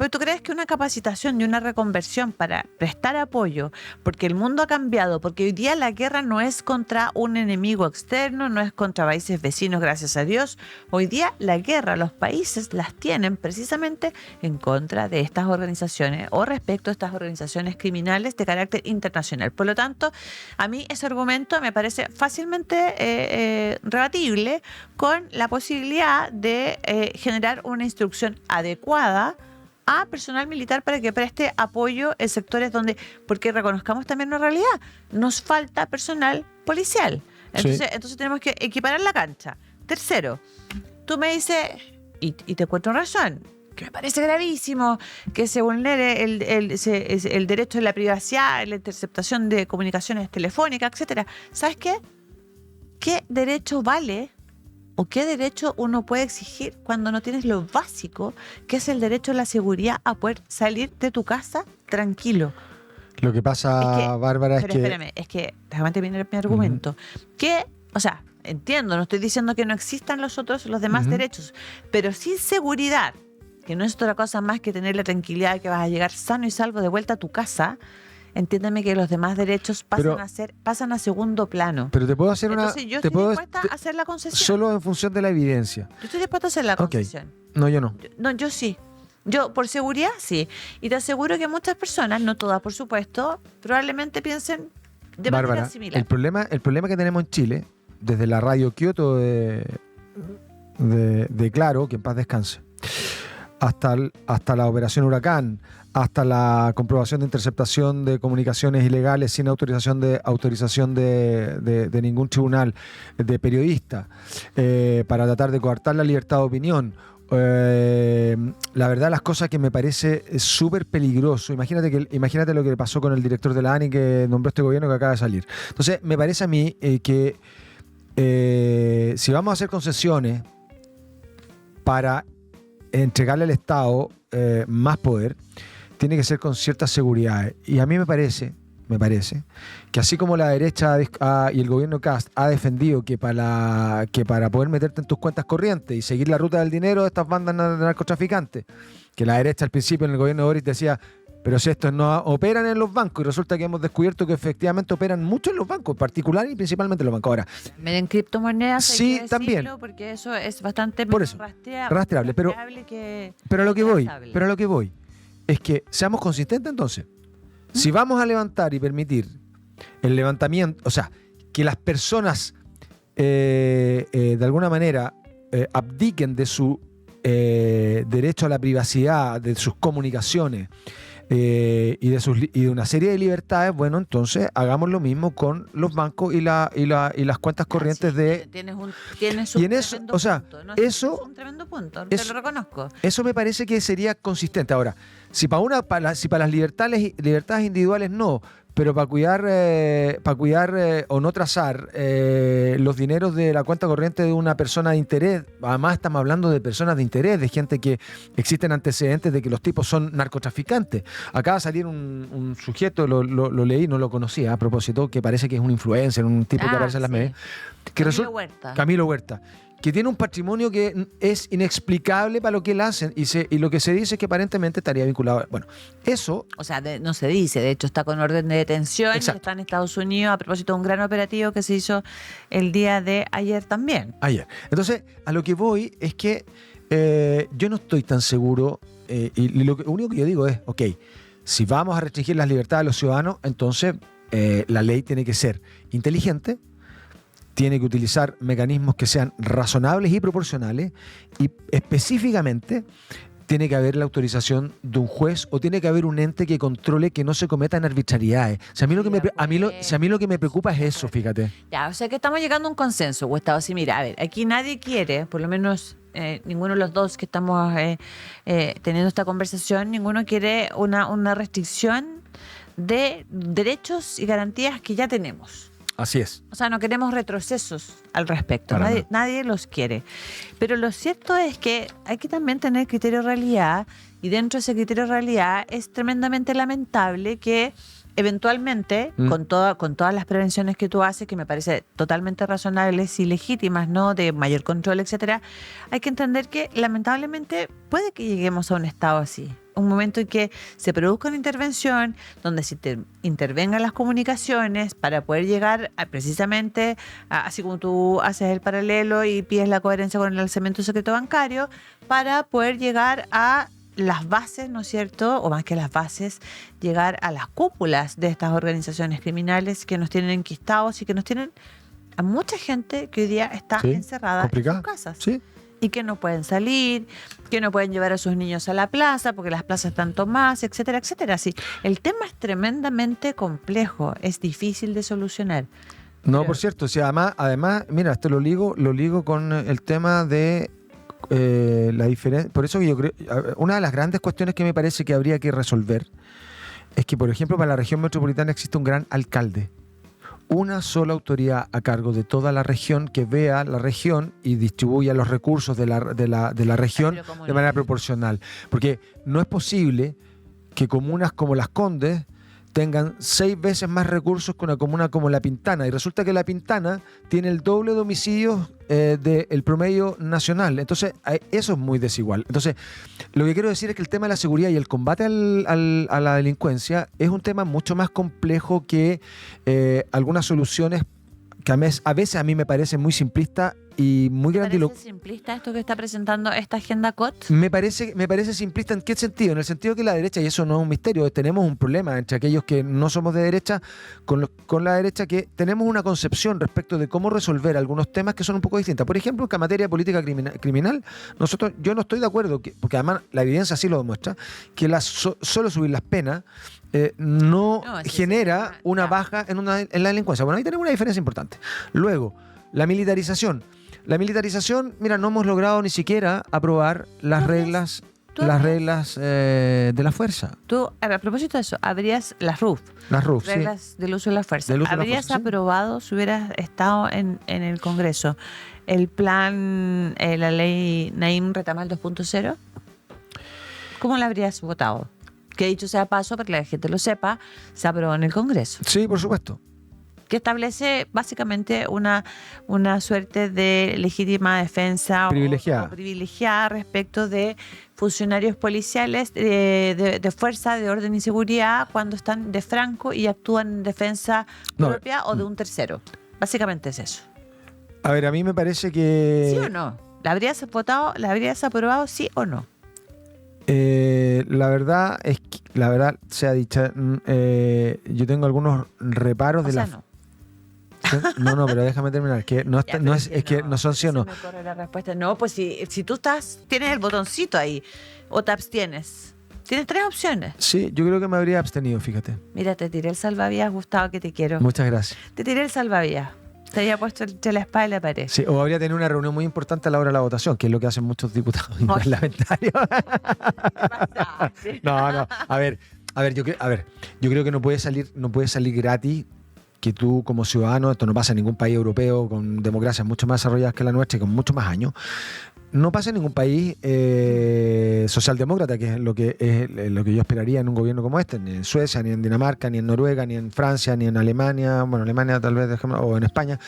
Pero ¿tú crees que una capacitación y una reconversión para prestar apoyo, porque el mundo ha cambiado, porque hoy día la guerra no es contra un enemigo externo, no es contra países vecinos, gracias a Dios? Hoy día la guerra, los países las tienen precisamente en contra de estas organizaciones o respecto a estas organizaciones criminales de carácter internacional. Por lo tanto, a mí ese argumento me parece fácilmente rebatible con la posibilidad de generar una instrucción adecuada a personal militar para que preste apoyo en sectores donde, porque reconozcamos también una realidad, nos falta personal policial. Entonces tenemos que equiparar la cancha. Tercero, tú me dices, y te encuentro razón, que me parece gravísimo que se vulnere el derecho de la privacidad, la interceptación de comunicaciones telefónicas, etcétera. ¿Sabes qué? ¿Qué derecho vale o qué derecho uno puede exigir cuando no tienes lo básico, que es el derecho a la seguridad, a poder salir de tu casa tranquilo? Lo que pasa, Bárbara, es que... Espérame, es que, déjame terminar mi argumento. Que, o sea, entiendo, no estoy diciendo que no existan los demás derechos, pero sin seguridad, que no es otra cosa más que tener la tranquilidad de que vas a llegar sano y salvo de vuelta a tu casa, entiéndeme que los demás derechos pasan a segundo plano. Pero te puedo hacer Entonces, yo estoy dispuesta a hacer la concesión. Solo en función de la evidencia. Yo estoy dispuesta a hacer la concesión. No, yo no. Yo sí. Yo, por seguridad, sí. Y te aseguro que muchas personas, no todas, por supuesto, probablemente piensen de manera similar. El problema que tenemos en Chile, desde la radio Kioto de Claro, que en paz descanse, hasta la operación Huracán, hasta la comprobación de interceptación de comunicaciones ilegales sin autorización de ningún tribunal de periodista, para tratar de coartar la libertad de opinión. La verdad, las cosas que me parece súper peligroso. Imagínate lo que pasó con el director de la ANI que nombró este gobierno que acaba de salir. Entonces, me parece a mí que si vamos a hacer concesiones para entregarle al Estado más poder, tiene que ser con ciertas seguridades. Y a mí me parece que así como la derecha y el gobierno Kast ha defendido que para poder meterte en tus cuentas corrientes y seguir la ruta del dinero de estas bandas de narcotraficantes, que la derecha al principio en el gobierno de Boris decía, pero si estos no operan en los bancos, y resulta que hemos descubierto que efectivamente operan mucho en los bancos, en particular y principalmente en los bancos. Ahora, en criptomonedas, sí, también, porque eso es bastante rastreable, pero a lo que voy es que seamos consistentes entonces. Si vamos a levantar y permitir el levantamiento, o sea, que las personas de alguna manera abdiquen de su derecho a la privacidad, de sus comunicaciones y de una serie de libertades, bueno, entonces hagamos lo mismo con los bancos y las cuentas corrientes de... Tienes un tremendo punto. ¿No? Es un tremendo punto, te lo reconozco. Eso me parece que sería consistente. Ahora, si para las libertades individuales no, pero para cuidar o no trazar los dineros de la cuenta corriente de una persona de interés, además estamos hablando de personas de interés, de gente que existen antecedentes de que los tipos son narcotraficantes. Acaba de salir un sujeto, lo leí, no lo conocía a propósito, que parece que es un influencer, un tipo que aparece en las medias. Camilo Huerta. Que tiene un patrimonio que es inexplicable para lo que él hace, y lo que se dice es que aparentemente estaría vinculado. Bueno, eso... O sea, no se dice, de hecho está con orden de detención, está en Estados Unidos a propósito de un gran operativo que se hizo el día de ayer también. Entonces, a lo que voy es que yo no estoy tan seguro, y lo único que yo digo es, ok, si vamos a restringir las libertades de los ciudadanos, entonces la ley tiene que ser inteligente, tiene que utilizar mecanismos que sean razonables y proporcionales, y específicamente tiene que haber la autorización de un juez o tiene que haber un ente que controle que no se cometan arbitrariedades. O sea, a mí lo que me preocupa es eso, fíjate. Ya, o sea que estamos llegando a un consenso, Gustavo. Sí, mira, a ver, aquí nadie quiere, por lo menos ninguno de los dos que estamos teniendo esta conversación, ninguno quiere una restricción de derechos y garantías que ya tenemos. Así es. O sea, no queremos retrocesos al respecto. Nadie los quiere. Pero lo cierto es que hay que también tener criterio de realidad, y dentro de ese criterio de realidad es tremendamente lamentable que eventualmente, con todas las prevenciones que tú haces, que me parece totalmente razonables y legítimas, ¿no?, de mayor control, etcétera, hay que entender que lamentablemente puede que lleguemos a un estado así. un momento en que se produzca una intervención, donde se intervengan las comunicaciones para poder llegar precisamente, así como tú haces el paralelo y pides la coherencia con el alzamiento secreto bancario, para poder llegar a las bases, ¿no es cierto? O más que las bases, llegar a las cúpulas de estas organizaciones criminales que nos tienen enquistados y que nos tienen a mucha gente que hoy día está encerrada complicada en sus casas. Sí. Y que no pueden salir, que no pueden llevar a sus niños a la plaza porque las plazas están tomadas, etcétera, etcétera. Sí, el tema es tremendamente complejo, es difícil de solucionar. No, Pero- por cierto, sí, además, mira, esto lo ligo con el tema de la diferencia. Por eso que yo creo, una de las grandes cuestiones que me parece que habría que resolver es que, por ejemplo, para la región metropolitana existe un gran alcalde. Una sola autoridad a cargo de toda la región que vea la región y distribuya los recursos de la región pero ¿cómo de manera no? proporcional. Porque no es posible que comunas como Las Condes tengan 6 veces más recursos que una comuna como La Pintana. Y resulta que La Pintana tiene el doble de homicidios del promedio nacional. Entonces, eso es muy desigual. Entonces, lo que quiero decir es que el tema de la seguridad y el combate a la delincuencia es un tema mucho más complejo que algunas soluciones que a veces a mí me parece muy simplista y muy ¿Te grandilocuente. parece simplista esto que está presentando esta agenda COT? Me parece simplista. ¿En qué sentido? En el sentido que la derecha, y eso no es un misterio, tenemos un problema entre aquellos que no somos de derecha con la derecha, que tenemos una concepción respecto de cómo resolver algunos temas que son un poco distintas. Por ejemplo, en materia de política criminal, yo no estoy de acuerdo, porque además la evidencia sí lo demuestra, que solo subir las penas no No, ese es genera el tema, una ya. baja en la delincuencia. Bueno, ahí tenemos una diferencia importante. Luego, la militarización. La militarización, mira, no hemos logrado ni siquiera aprobar las ¿Tú ves? reglas, ¿Tú las ves? reglas de la fuerza, Tú, a propósito de eso, habrías las RUF, las RUF, sí. reglas del uso de la fuerza. Del uso de la ¿Habrías fuerza, sí. aprobado, si hubieras estado en el Congreso, el plan, la ley Naim Retamal 2.0? ¿Cómo la habrías votado? Que dicho sea paso, para que la gente lo sepa, se aprobó en el Congreso. Sí, por supuesto. Que establece básicamente una suerte de legítima defensa Privilegiada. o privilegiada respecto de funcionarios policiales de fuerza, de orden y seguridad cuando están de franco y actúan en defensa No. propia o de un tercero. Básicamente es eso. A ver, a mí me parece que... ¿Sí o no? ¿La habrías votado, la habrías aprobado, sí o no? La verdad es que, la verdad sea dicha, yo tengo algunos reparos O de sea, la... no. No, pero déjame terminar, que no, está, Ya, no pero es que no son sí o se no. me corre la respuesta. No, pues si tú tienes el botoncito ahí o te abstienes. Tienes 3 opciones. Sí, yo creo que me habría abstenido, fíjate. Mira, te tiré el salvavidas, Gustavo, que te quiero. Muchas gracias. Te tiré el salvavidas. Te había puesto entre la espada y la pared. Sí, o habría tenido una reunión muy importante a la hora de la votación, que es lo que hacen muchos diputados y Ay. parlamentarios. No, a ver, yo creo que no puede salir gratis que tú como ciudadano, esto no pasa en ningún país europeo con democracias mucho más desarrolladas que la nuestra y con mucho más años, no pasa en ningún país socialdemócrata, que es lo que yo esperaría en un gobierno como este, ni en Suecia, ni en Dinamarca, ni en Noruega, ni en Francia, ni en Alemania, bueno, Alemania tal vez, o en España.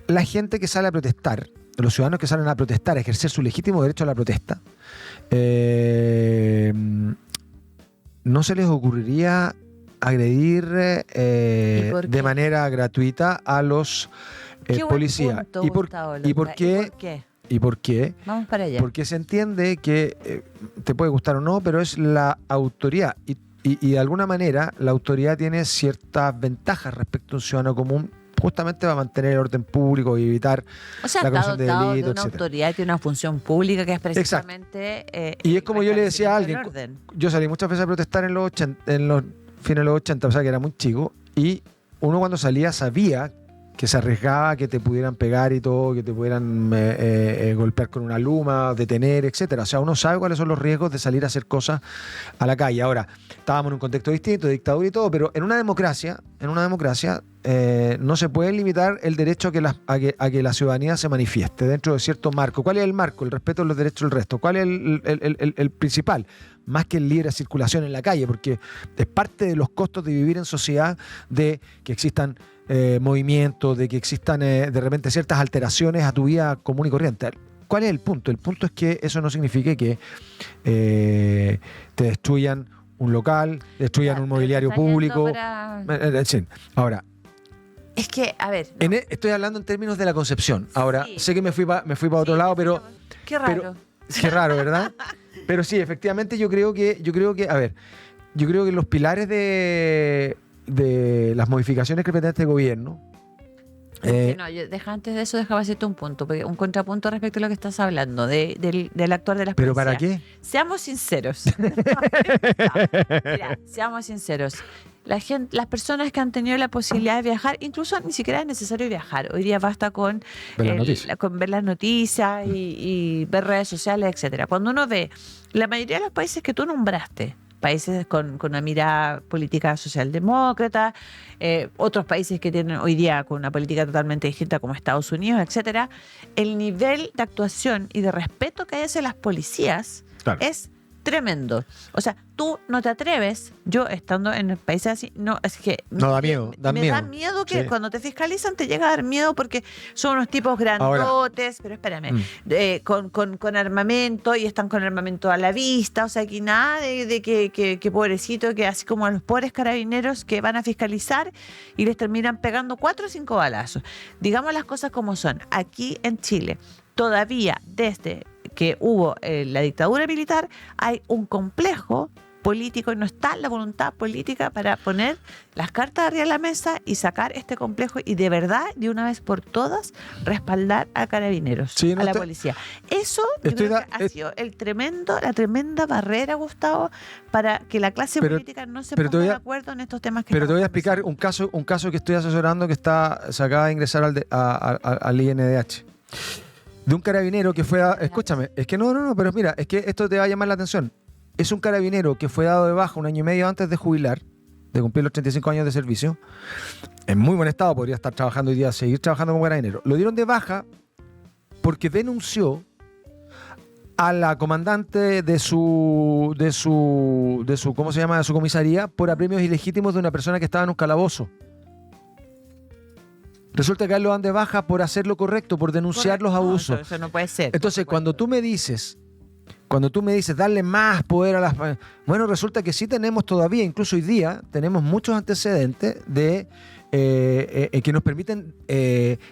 La gente que sale a protestar, los ciudadanos que salen a protestar, a ejercer su legítimo derecho a la protesta, no se les ocurriría agredir ¿Y por de qué? manera gratuita a los Qué buen policías. punto, ¿Y por Gustavo qué? Londra. ¿Qué? ¿Y por qué? Vamos para allá. Porque se entiende que te puede gustar o no, pero es la autoridad. Y de alguna manera la autoridad tiene ciertas ventajas respecto a un ciudadano común, justamente para mantener el orden público y evitar O sea, la está comisión de dotado de delito, una etcétera. autoridad, tiene una función pública que es precisamente... Y es como yo le decía a restablecimiento alguien, del orden. yo salí muchas veces a protestar en los fines de los 80, o sea que era muy chico, y uno cuando salía sabía que se arriesgaba a que te pudieran pegar y todo, que te pudieran golpear con una luma, detener, etcétera. O sea, uno sabe cuáles son los riesgos de salir a hacer cosas a la calle. Ahora, estábamos en un contexto distinto, de dictadura y todo, pero en una democracia no se puede limitar el derecho a que la ciudadanía se manifieste dentro de cierto marco. ¿Cuál es el marco? El respeto de los derechos del resto. ¿Cuál es el principal? Más que el libre circulación en la calle, porque es parte de los costos de vivir en sociedad, de que existan movimientos, de que existan de repente ciertas alteraciones a tu vida común y corriente. ¿cuál es el punto? El punto es que eso no signifique que te destruyan un local, destruyan un mobiliario público. Sí. Ahora, es que, a ver. No. Estoy hablando en términos de la concepción. Ahora, Sí. sé que me fui para otro lado, pero... Qué raro. Qué raro, ¿verdad? Pero sí, efectivamente yo creo que, a ver, yo creo que los pilares de las modificaciones que pretende este gobierno... No, antes de eso, déjame hacerte un punto, porque un contrapunto respecto a lo que estás hablando, del actuar de las ¿Pero policías. para qué? Seamos sinceros. Mira, seamos sinceros. Las personas que han tenido la posibilidad de viajar, incluso ni siquiera es necesario viajar. Hoy día basta con ver las noticias y ver redes sociales, etcétera. Cuando uno ve la mayoría de los países que tú nombraste, países con una mirada política socialdemócrata, otros países que tienen hoy día con una política totalmente distinta como Estados Unidos, etcétera, el nivel de actuación y de respeto que hay hacia las policías es tremendo. O sea, tú no te atreves, yo estando en países así, no, es que no, da miedo, da miedo que cuando te fiscalizan te llega a dar miedo porque son unos tipos grandotes, pero espérame, con armamento y están con armamento a la vista, o sea, aquí nada de que pobrecito, que así como a los pobres carabineros que van a fiscalizar y les terminan pegando 4 o 5 balazos. Digamos las cosas como son. Aquí en Chile, todavía desde que hubo la dictadura militar, hay un complejo político y no está la voluntad política para poner las cartas arriba de la mesa y sacar este complejo y de verdad, de una vez por todas, respaldar a carabineros, a la policía. Eso yo creo que ha sido la tremenda barrera, Gustavo, para que la clase política no se ponga de acuerdo en estos temas que... Pero te voy a explicar un caso que estoy asesorando que se acaba de ingresar al INDH. De un carabinero que fue escúchame, es que no, pero mira, es que esto te va a llamar la atención. Es un carabinero que fue dado de baja 1 año y medio antes de jubilar, de cumplir los 35 años de servicio. En muy buen estado, podría estar trabajando hoy día, seguir trabajando como carabinero. Lo dieron de baja porque denunció a la comandante de su ¿cómo se llama? De su comisaría por apremios ilegítimos de una persona que estaba en un calabozo. Resulta que a él lo dan de baja por hacer lo correcto, por denunciar los abusos. Eso no puede ser. Entonces, cuando tú me dices darle más poder a las... Bueno, resulta que sí tenemos todavía, incluso hoy día, tenemos muchos antecedentes de que nos permiten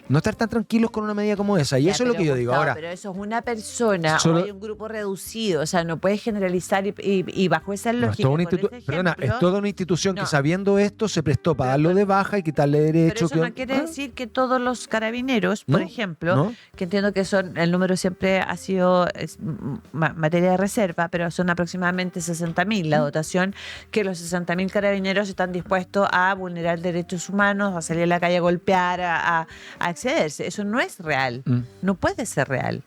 no estar tan tranquilos con una medida como esa. Y eso es lo que yo digo. Ahora, pero eso es una persona o hay un grupo reducido. O sea, no puedes generalizar y bajo esa lógica. Es toda una institución que sabiendo esto se prestó para darlo de baja y quitarle derecho. Pero eso no quiere decir que todos los carabineros, por ejemplo, que entiendo que el número siempre ha sido materia de reserva, pero son aproximadamente 60.000 la dotación, que los 60.000 carabineros están dispuestos a vulnerar derechos humanos, a salir a la calle a golpear, a excederse. Eso no es real. No puede ser real.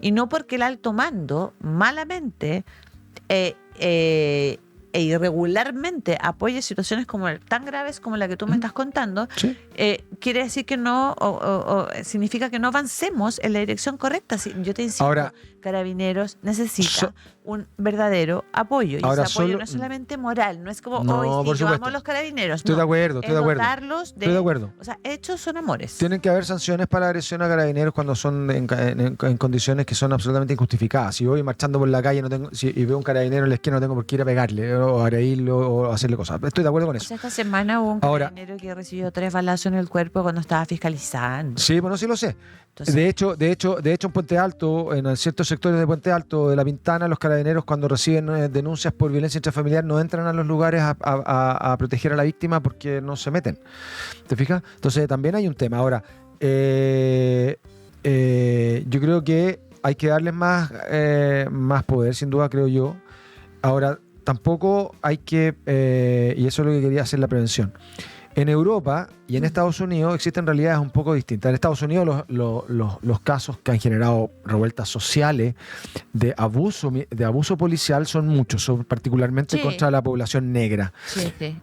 Y no porque el alto mando malamente e irregularmente apoye situaciones tan graves como la que tú me estás contando, quiere decir que no, o significa que no avancemos en la dirección correcta. Yo te insisto, ahora, Carabineros necesita un verdadero apoyo. Y ese apoyo no es solamente moral, no es como hoy llevamos a los carabineros. Estoy de acuerdo. Estoy de acuerdo. O sea, hechos son amores. Tienen que haber sanciones para agresión a carabineros cuando son en condiciones que son absolutamente injustificadas. Si voy marchando por la calle y veo un carabinero en la esquina, no tengo por qué ir a pegarle o agredirlo o hacerle cosas. Estoy de acuerdo con eso. O sea, esta semana hubo un carabinero que recibió 3 balazos en el cuerpo cuando estaba fiscalizando. Sí, bueno, sí lo sé. Entonces, de hecho, en Puente Alto, en ciertos sectores de Puente Alto de La Pintana, los carabineros cuando reciben denuncias por violencia intrafamiliar no entran a los lugares a proteger a la víctima porque no se meten. ¿Te fijas? Entonces también hay un tema. Ahora, yo creo que hay que darles más poder, sin duda, creo yo. Ahora, tampoco hay que, y eso es lo que quería hacer la prevención. En Europa y en Estados Unidos existen realidades un poco distintas. En Estados Unidos los casos que han generado revueltas sociales de abuso policial son muchos, son particularmente contra la población negra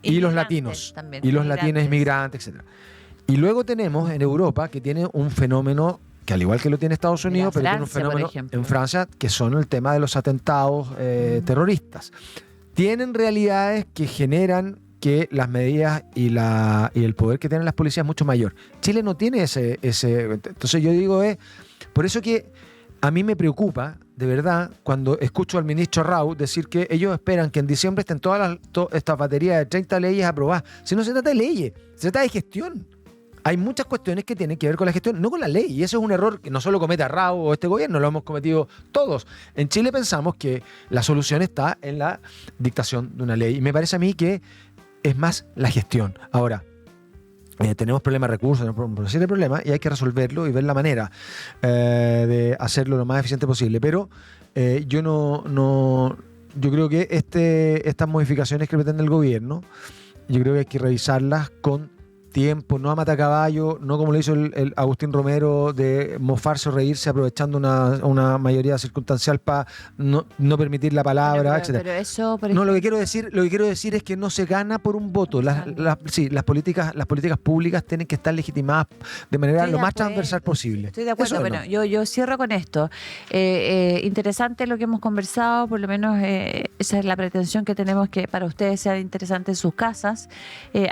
y los latinos también, y los latinos inmigrantes, etc. Y luego tenemos en Europa que tiene un fenómeno que al igual que lo tiene Estados Unidos, pero tiene un fenómeno en Francia que son el tema de los atentados terroristas. Tienen realidades que generan que las medidas y el poder que tienen las policías es mucho mayor. Chile no tiene ese entonces yo digo, por eso que a mí me preocupa, de verdad, cuando escucho al ministro Rau decir que ellos esperan que en diciembre estén todas estas baterías de 30 leyes aprobadas. Si no se trata de leyes, se trata de gestión. Hay muchas cuestiones que tienen que ver con la gestión, no con la ley. Y eso es un error que no solo comete Rau o este gobierno, lo hemos cometido todos. En Chile pensamos que la solución está en la dictación de una ley. Y me parece a mí que es más la gestión. Ahora, tenemos problemas de recursos, tenemos una serie de problemas y hay que resolverlo y ver la manera de hacerlo lo más eficiente posible. Pero yo creo que estas modificaciones que pretende el gobierno, yo creo que hay que revisarlas con tiempo, no a matacaballo, no como lo hizo el Agustín Romero de mofarse o reírse aprovechando una mayoría circunstancial para no permitir la palabra, etc. Pero eso, por no, lo que quiero decir es que no se gana por un voto. Las políticas públicas tienen que estar legitimadas de manera lo más transversal posible. Estoy de acuerdo. Bueno, yo cierro con esto. Interesante lo que hemos conversado, por lo menos esa es la pretensión que tenemos, que para ustedes sea interesante en sus casas,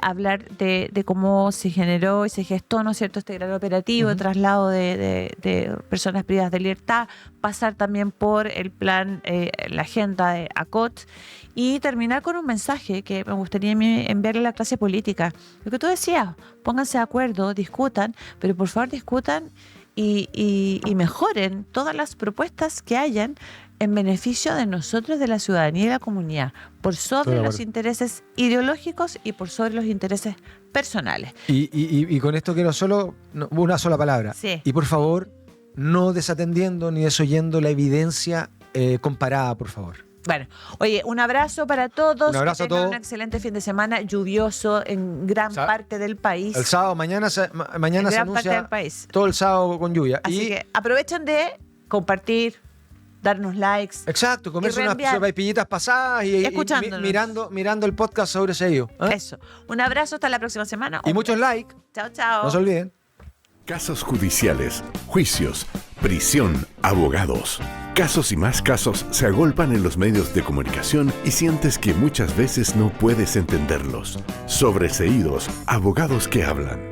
hablar de cómo se generó y se gestó, ¿no es cierto?, este gran operativo, el traslado de personas privadas de libertad, pasar también por el plan, la agenda de ACOT y terminar con un mensaje que me gustaría enviarle a la clase política. Lo que tú decías, pónganse de acuerdo, discutan, pero por favor discutan y mejoren todas las propuestas que hayan en beneficio de nosotros, de la ciudadanía y de la comunidad, por sobre los intereses ideológicos y por sobre los intereses personales. Y con esto quiero una sola palabra. Sí. Y por favor, no desatendiendo ni desoyendo la evidencia comparada, por favor. Bueno, oye, un abrazo para todos. Un abrazo que tengan a todos. un excelente fin de semana, lluvioso en gran parte del país. El sábado, mañana se anuncia del país. todo el sábado con lluvia. Así que aprovechen de compartir, darnos likes. Exacto, comerse unas sopaipillitas pasadas y mirando el podcast sobre seguido. Eso. Un abrazo, hasta la próxima semana. Y muchos likes. Chao, chao. No se olviden. Casos judiciales, juicios, prisión, abogados. Casos y más casos se agolpan en los medios de comunicación y sientes que muchas veces no puedes entenderlos. Sobreseídos, abogados que hablan.